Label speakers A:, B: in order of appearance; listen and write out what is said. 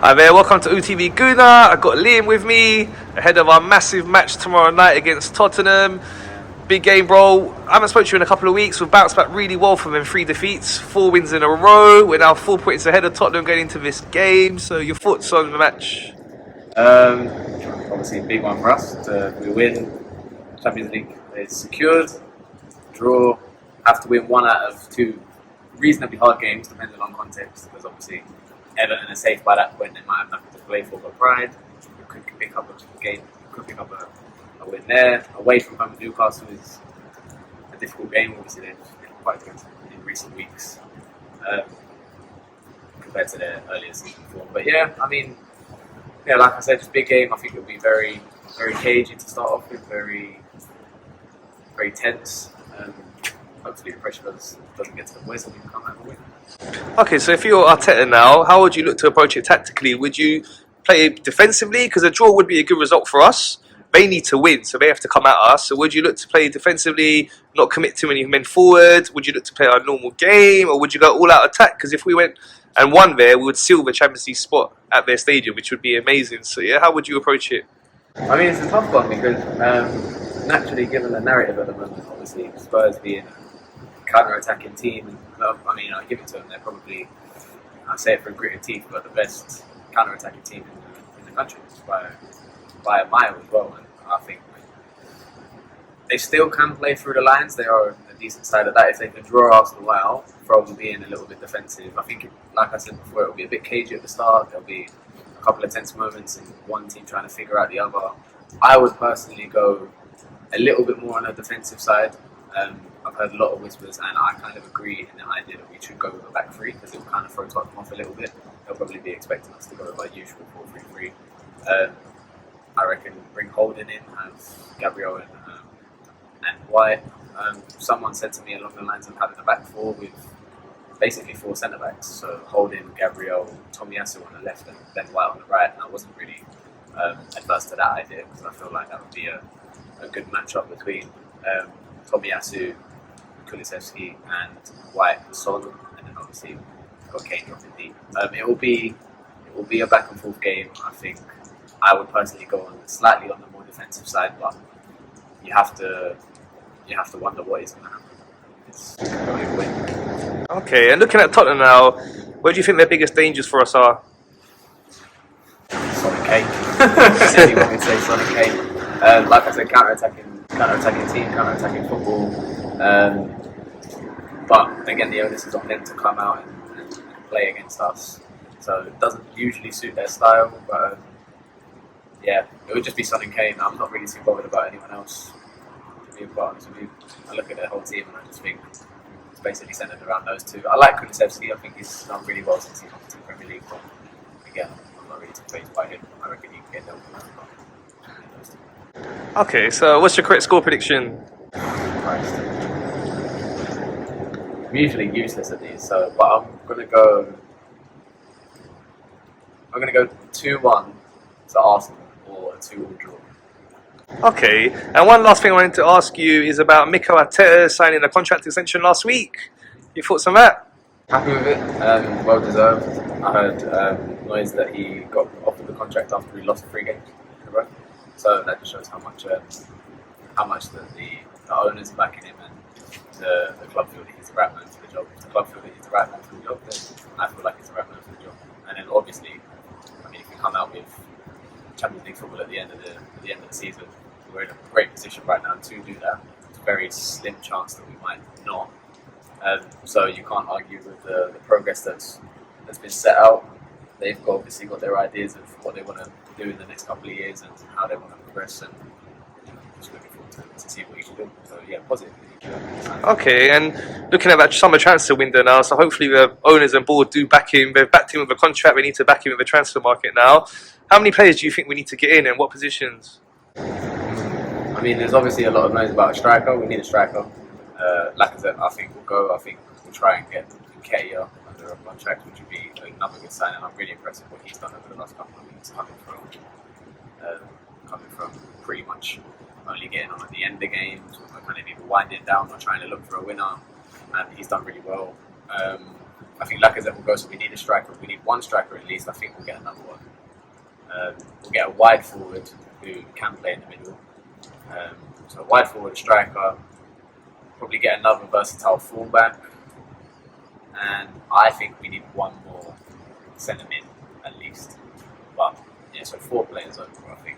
A: Hi there, welcome to UTV Guna. I've got Liam with me ahead of our massive match tomorrow night against Tottenham. Big game, bro. I haven't spoken to you in a couple of weeks. We've bounced back really well from them 3 defeats, 4 wins in a row. We're now 4 points ahead of Tottenham going into this game. So your thoughts on the match?
B: Obviously a big one for us. We win, Champions League is secured. Draw, have to win 1 out of 2 reasonably hard games, depending on context, because obviously Everton are safe by that point. They might have nothing to play for but pride. We could pick up a game, could pick up a win there. Away from home, Newcastle is a difficult game. Obviously, they've been quite good in recent weeks compared to their earlier season form. But yeah, I mean, yeah, like I said, it's a big game. I think it'll be very, very cagey to start off with, very, very tense. Hopefully the pressure doesn't get to the boys and we can come out and win.
A: Okay, so if you're Arteta now, how would you look to approach it tactically? Would you play defensively? Because a draw would be a good result for us. They need to win, so they have to come at us. So would you look to play defensively, not commit too many men forward? Would you look to play our normal game? Or would you go all-out attack? Because if we went and won there, we would seal the Champions League spot at their stadium, which would be amazing. So yeah, how would you approach it?
B: I mean, it's a tough one because naturally, given the narrative at the moment, obviously Spurs being a counter-attacking team, and I mean, I give it to them. They're probably, I say it for gritted teeth, but the best counter-attacking team in the country by a mile as well. And I think they still can play through the lines. They are a decent side of that. If they can draw Arsenal well from being a little bit defensive, I think, like I said before, it'll be a bit cagey at the start. There'll be a couple of tense moments and one team trying to figure out the other. I would personally go a little bit more on the defensive side. I've heard a lot of whispers, and I kind of agree in the idea that we should go with a back three because it will kind of throw Tottenham off a little bit. They'll probably be expecting us to go with our usual 4-3-3. I reckon bring Holding in, have Gabriel and White. Someone said to me along the lines of having a back four with basically 4 centre backs, so Holding, Gabriel, Tomiyasu on the left, and then White on the right. And I wasn't really adverse to that idea because I feel like that would be a good matchup between Tomiyasu, Kulusevski, and White and Son, and then obviously got Kane dropping deep. It will be a back and forth game. I think I would personally go on slightly on the more defensive side, but you have to wonder what is going to happen. It's going to win.
A: Okay, and looking at Tottenham now, where do you think their biggest dangers for us are?
B: Son Kane. Anyone would say Son Kane. Like I said, counter-attacking team, counter-attacking football. But again, the onus is on them to come out and play against us. So it doesn't usually suit their style, but yeah, it would just be Son and Kane. I'm not really too bothered about anyone else, to be quite honest with you. I look at their whole team and I just think it's basically centered around those two. I like Kulusevski. I think he's done really well since he got to the Premier League. But again, I'm not really too phased by him. I reckon he can get dealt with those two.
A: Okay, so what's your correct score prediction?
B: Christ. I'm usually useless at these, but I'm gonna go 2-1 to Arsenal or a 2-2 draw.
A: Okay, and one last thing I wanted to ask you is about Mikel Arteta signing a contract extension last week. Your thoughts on that?
B: Happy with it, well deserved. I heard noise that he got offered the contract after he lost 3 games in a row. So that just shows how much the owners are backing him and the club feel that he's the right man for the job. If the club feel that he's the right man for the job, then I feel like he's the right man for the job. And then obviously, I mean, if we come out with Champions League football at the end of the season, we're in a great position right now to do that. It's a very slim chance that we might not. So you can't argue with the progress that's been set out. They've obviously got their ideas of what they want to do in the next couple of years and how they want to progress, and just looking forward to see what he can do. So yeah, positive.
A: Okay, and looking at that summer transfer window now, so hopefully the owners and board do back him. They've backed him with a contract. They need to back him with the transfer market now. How many players do you think we need to get in, and what positions?
B: I mean, there's obviously a lot of noise about a striker. We need a striker. Like I said, I think we'll try and get Nketiah under a contract, which would be another good sign. And I'm really impressed with what he's done over the last couple of weeks, coming from pretty much only getting on at the end of the games, or kind of either winding down or trying to look for a winner. And he's done really well. I think Lacazette will go, so we need a striker. We need one striker at least. I think we'll get another one. We'll get a wide forward who can play in the middle. So a wide forward striker. Probably get another versatile fullback. And I think we need one more centre mid at least. But yeah, so 4 players overall, I think.